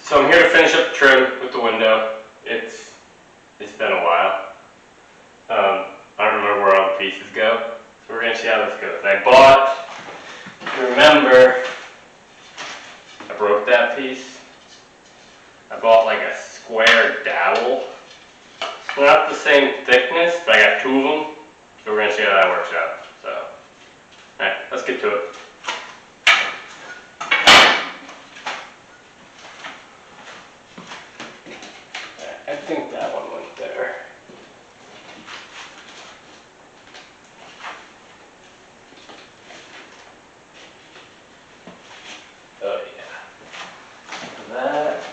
So I'm here to finish up the trim with the window. It's been a while. I don't remember where all the pieces go, so we're gonna see how this goes. I bought, if you remember, I broke that piece. I bought like a square dowel. It's not the same thickness, but I got two of them, so we're gonna see how that works out. So, alright, let's get to it. I think that one went there. Oh yeah. That.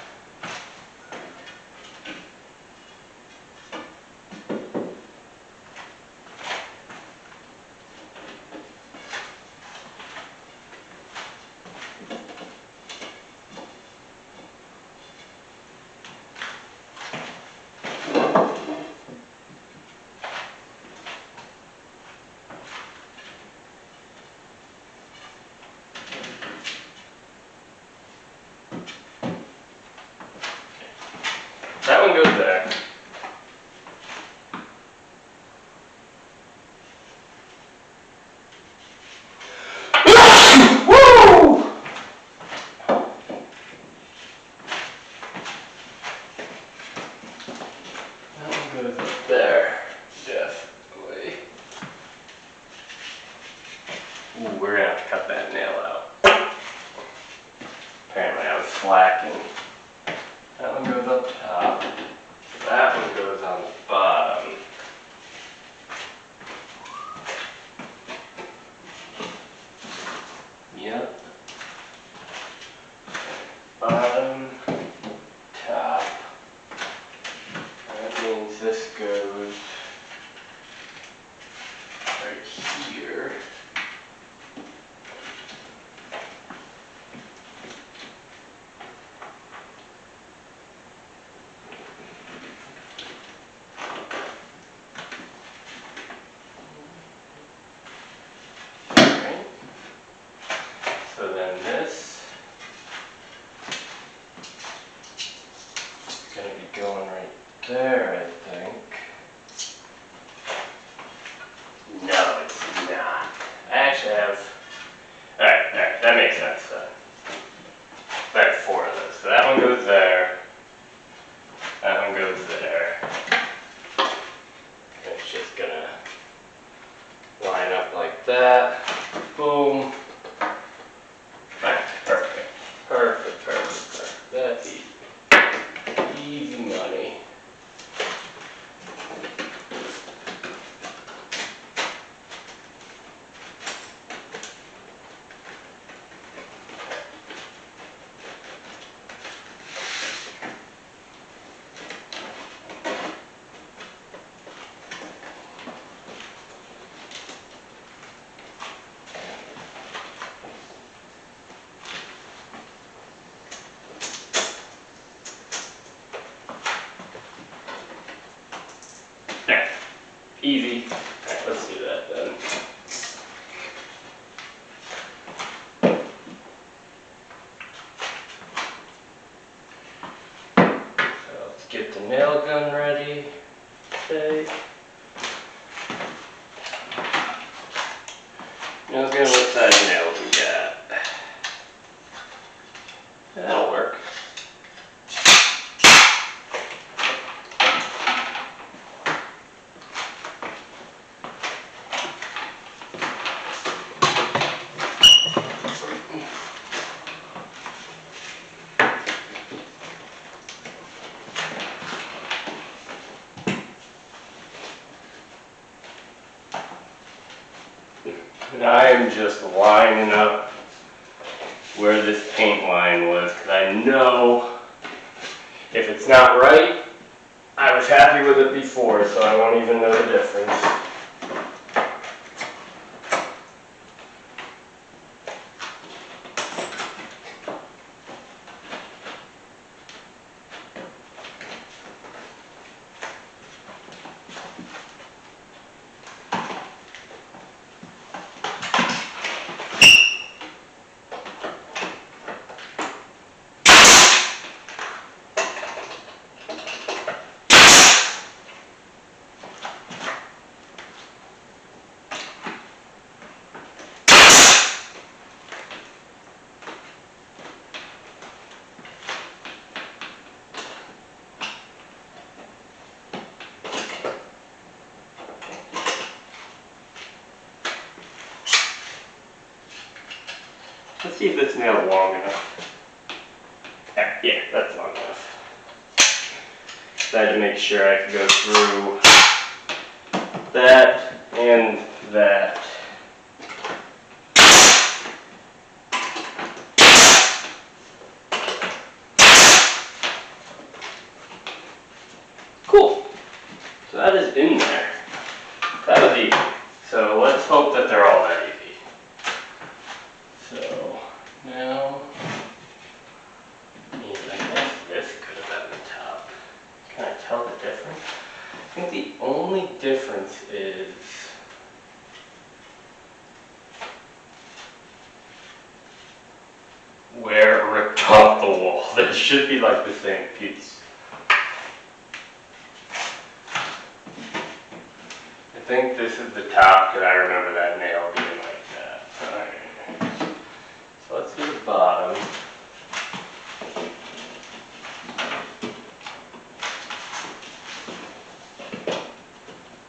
That one goes there. Woo! That one goes up there, definitely. Ooh, we're gonna have to cut that nail out. Apparently I was slacking. That one goes up top. That one goes on the bottom. Yep. Bottom, top. That means this goes right here. So then this is going to be going right there, I think. No, it's not. I actually have, alright, that makes sense then. I have four of those. So that one goes there. That one goes there. It's just going to line up like that. Boom. Perfect. Perfect, perfect, perfect. That's easy. Easy money. There. Easy. Alright, let's do that then. So let's get the nail gun ready. Okay. Nail gun, what size nails we got? That'll work. And I am just lining up where this paint line was, because I know if it's not right, I was happy with it before, so I won't even know the difference. Let's see if this nail's long enough. Yeah, that's long enough. So I had to make sure I could go through that and that. Cool. So that is in there. That was easy. So let's hope that they're all that easy. So now, I guess this could have been the top. Can I tell the difference? I think the only difference is where it ripped off the wall. That should be like the same piece. I think this is the top because I remember that nail being like that. Alright. So let's do the bottom.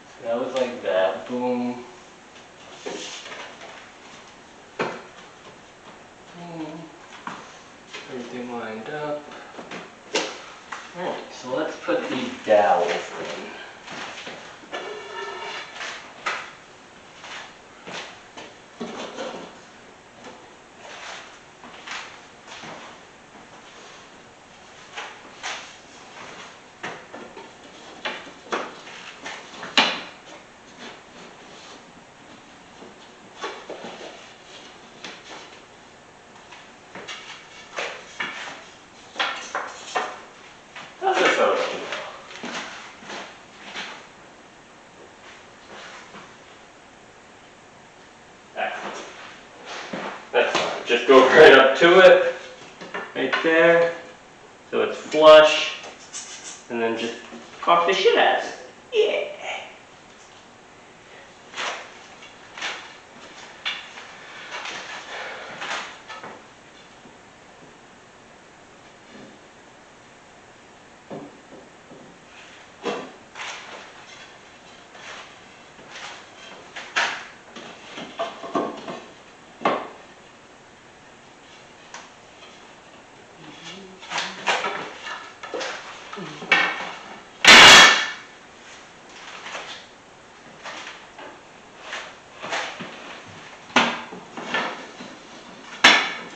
So that was like that. Boom. Boom. Everything lined up. Alright, so let's put these dowels in. How's this other one go? Excellent. That's fine. Just go right up to it, right there, so it's flush, and then just caulk the shit out of it. Yeah.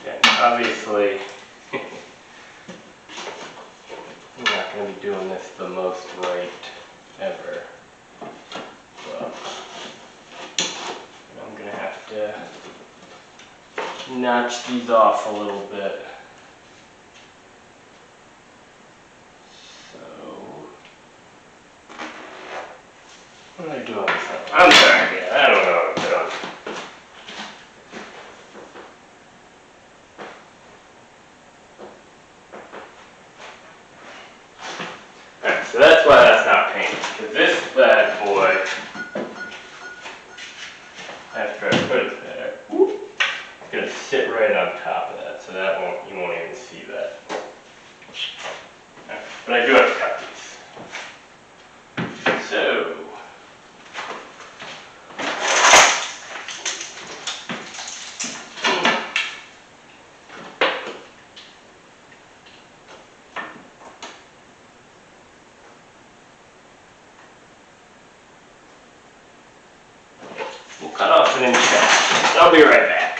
Okay, obviously, I'm not going to be doing this the most right ever, but I'm going to have to notch these off a little bit. So, what am I doing? I'm sorry, yeah, I don't know what I'm doing. Alright, so that's why that's not painted, because this bad boy, after I put it there, it's going to sit right on top of that, so that you won't even see that. Right, but I do have to cut these. So, we'll cut off an inch back. I'll be right back.